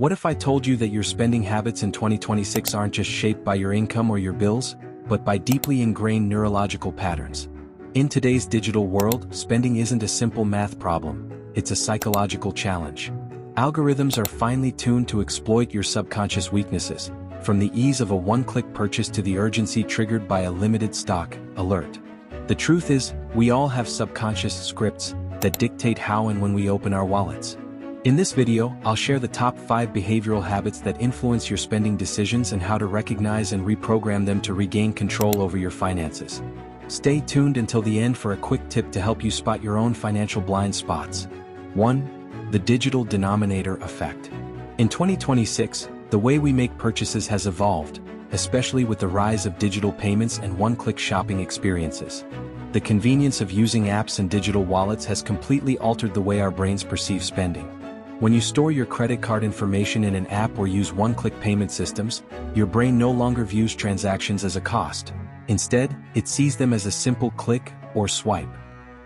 What if I told you that your spending habits in 2026 aren't just shaped by your income or your bills, but by deeply ingrained neurological patterns? In today's digital world, spending isn't a simple math problem, it's a psychological challenge. Algorithms are finely tuned to exploit your subconscious weaknesses, from the ease of a one-click purchase to the urgency triggered by a limited stock alert. The truth is, we all have subconscious scripts that dictate how and when we open our wallets. In this video, I'll share the top 5 behavioral habits that influence your spending decisions and how to recognize and reprogram them to regain control over your finances. Stay tuned until the end for a quick tip to help you spot your own financial blind spots. 1. The digital denominator effect. In 2026, the way we make purchases has evolved, especially with the rise of digital payments and one-click shopping experiences. The convenience of using apps and digital wallets has completely altered the way our brains perceive spending. When you store your credit card information in an app or use one-click payment systems, your brain no longer views transactions as a cost. Instead, it sees them as a simple click or swipe.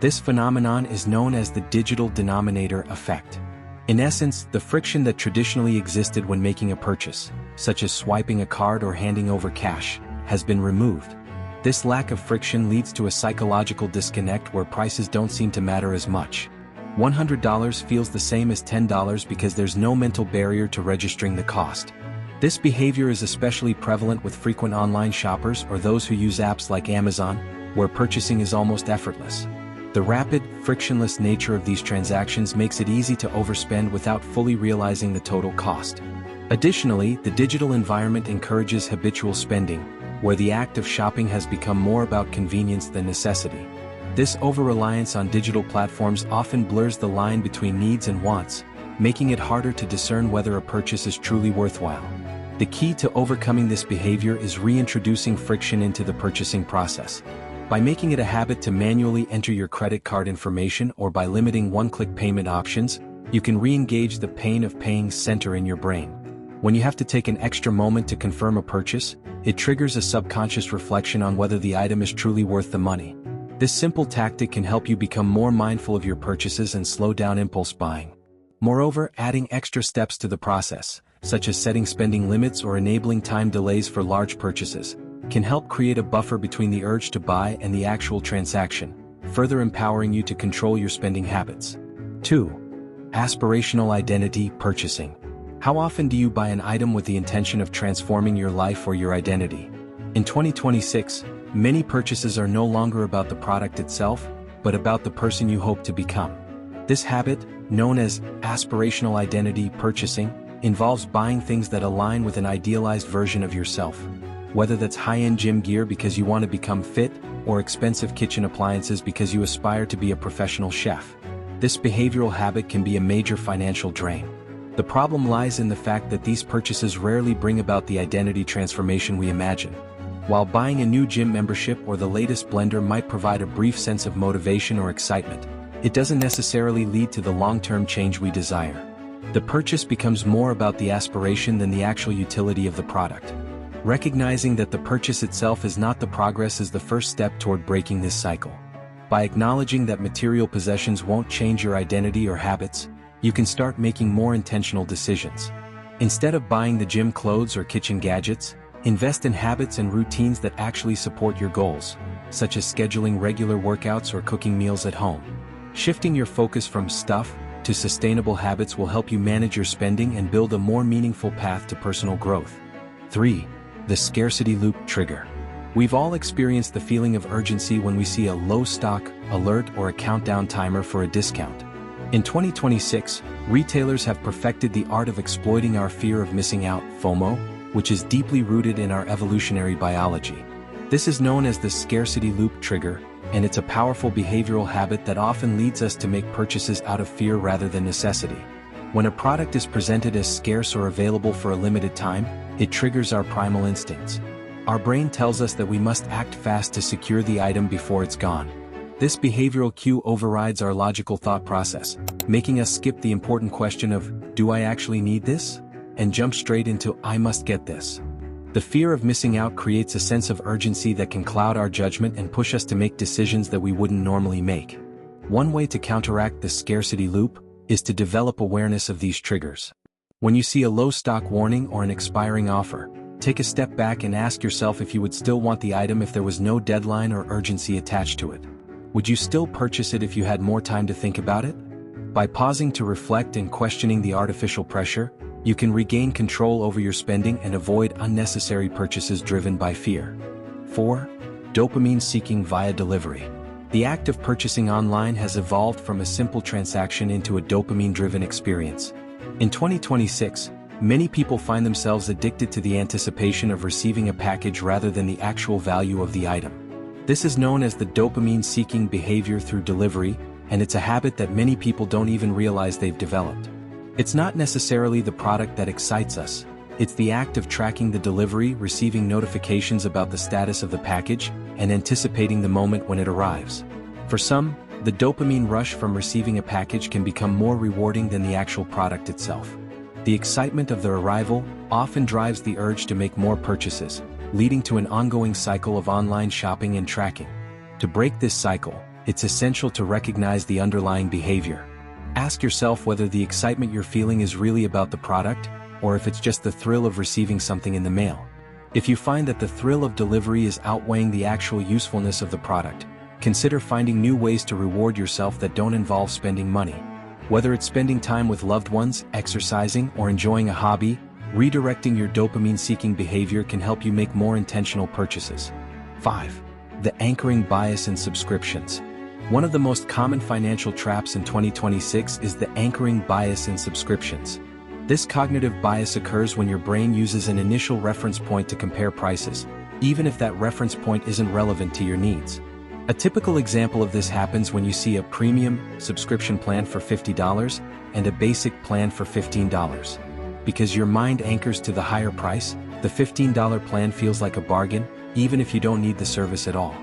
This phenomenon is known as the digital denominator effect. In essence, the friction that traditionally existed when making a purchase, such as swiping a card or handing over cash, has been removed. This lack of friction leads to a psychological disconnect where prices don't seem to matter as much. $100 feels the same as $10 because there's no mental barrier to registering the cost. This behavior is especially prevalent with frequent online shoppers or those who use apps like Amazon, where purchasing is almost effortless. The rapid, frictionless nature of these transactions makes it easy to overspend without fully realizing the total cost. Additionally, the digital environment encourages habitual spending, where the act of shopping has become more about convenience than necessity. This over-reliance on digital platforms often blurs the line between needs and wants, making it harder to discern whether a purchase is truly worthwhile. The key to overcoming this behavior is reintroducing friction into the purchasing process. By making it a habit to manually enter your credit card information or by limiting one-click payment options, you can re-engage the pain of paying center in your brain. When you have to take an extra moment to confirm a purchase, it triggers a subconscious reflection on whether the item is truly worth the money. This simple tactic can help you become more mindful of your purchases and slow down impulse buying. Moreover, adding extra steps to the process, such as setting spending limits or enabling time delays for large purchases, can help create a buffer between the urge to buy and the actual transaction, further empowering you to control your spending habits. 2. Aspirational identity purchasing. How often do you buy an item with the intention of transforming your life or your identity? In 2026, many purchases are no longer about the product itself, but about the person you hope to become. This habit, known as aspirational identity purchasing, involves buying things that align with an idealized version of yourself. Whether that's high-end gym gear because you want to become fit, or expensive kitchen appliances because you aspire to be a professional chef. This behavioral habit can be a major financial drain. The problem lies in the fact that these purchases rarely bring about the identity transformation we imagine. While buying a new gym membership or the latest blender might provide a brief sense of motivation or excitement, it doesn't necessarily lead to the long-term change we desire. The purchase becomes more about the aspiration than the actual utility of the product. Recognizing that the purchase itself is not the progress is the first step toward breaking this cycle. By acknowledging that material possessions won't change your identity or habits, you can start making more intentional decisions. Instead of buying the gym clothes or kitchen gadgets, invest in habits and routines that actually support your goals, such as scheduling regular workouts or cooking meals at home. Shifting your focus from stuff to sustainable habits will help you manage your spending and build a more meaningful path to personal growth. 3. The scarcity loop trigger. We've all experienced the feeling of urgency when we see a low stock alert or a countdown timer for a discount. In 2026, retailers have perfected the art of exploiting our fear of missing out, FOMO, which is deeply rooted in our evolutionary biology. This is known as the scarcity loop trigger, and it's a powerful behavioral habit that often leads us to make purchases out of fear rather than necessity. When a product is presented as scarce or available for a limited time, it triggers our primal instincts. Our brain tells us that we must act fast to secure the item before it's gone. This behavioral cue overrides our logical thought process, making us skip the important question of, do I actually need this? And jump straight into, I must get this. The fear of missing out creates a sense of urgency that can cloud our judgment and push us to make decisions that we wouldn't normally make. One way to counteract the scarcity loop is to develop awareness of these triggers. When you see a low stock warning or an expiring offer, take a step back and ask yourself if you would still want the item if there was no deadline or urgency attached to it. Would you still purchase it if you had more time to think about it? By pausing to reflect and questioning the artificial pressure, you can regain control over your spending and avoid unnecessary purchases driven by fear. 4. Dopamine seeking via delivery. The act of purchasing online has evolved from a simple transaction into a dopamine-driven experience. In 2026, many people find themselves addicted to the anticipation of receiving a package rather than the actual value of the item. This is known as the dopamine-seeking behavior through delivery, and it's a habit that many people don't even realize they've developed. It's not necessarily the product that excites us, it's the act of tracking the delivery, receiving notifications about the status of the package, and anticipating the moment when it arrives. For some, the dopamine rush from receiving a package can become more rewarding than the actual product itself. The excitement of their arrival often drives the urge to make more purchases, leading to an ongoing cycle of online shopping and tracking. To break this cycle, it's essential to recognize the underlying behavior. Ask yourself whether the excitement you're feeling is really about the product, or if it's just the thrill of receiving something in the mail. If you find that the thrill of delivery is outweighing the actual usefulness of the product, consider finding new ways to reward yourself that don't involve spending money. Whether it's spending time with loved ones, exercising, or enjoying a hobby, redirecting your dopamine-seeking behavior can help you make more intentional purchases. 5. The anchoring bias in subscriptions. One of the most common financial traps in 2026 is the anchoring bias in subscriptions. This cognitive bias occurs when your brain uses an initial reference point to compare prices, even if that reference point isn't relevant to your needs. A typical example of this happens when you see a premium subscription plan for $50 and a basic plan for $15. Because your mind anchors to the higher price, the $15 plan feels like a bargain, even if you don't need the service at all.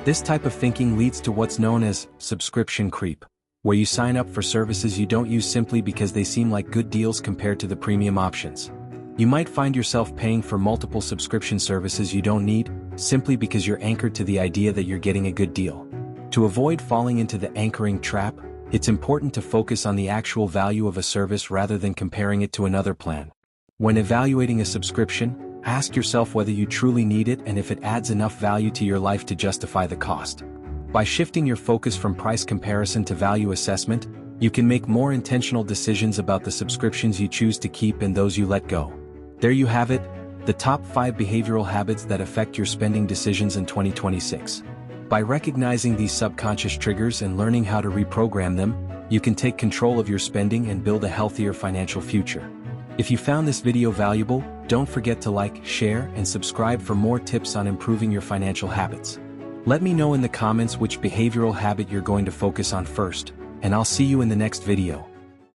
This type of thinking leads to what's known as subscription creep, where you sign up for services you don't use simply because they seem like good deals compared to the premium options. You might find yourself paying for multiple subscription services you don't need, simply because you're anchored to the idea that you're getting a good deal. To avoid falling into the anchoring trap, it's important to focus on the actual value of a service rather than comparing it to another plan. When evaluating a subscription, ask yourself whether you truly need it and if it adds enough value to your life to justify the cost. By shifting your focus from price comparison to value assessment, you can make more intentional decisions about the subscriptions you choose to keep and those you let go. There you have it, the top 5 behavioral habits that affect your spending decisions in 2026. By recognizing these subconscious triggers and learning how to reprogram them, you can take control of your spending and build a healthier financial future. If you found this video valuable, don't forget to like, share, and subscribe for more tips on improving your financial habits. Let me know in the comments which behavioral habit you're going to focus on first, and I'll see you in the next video.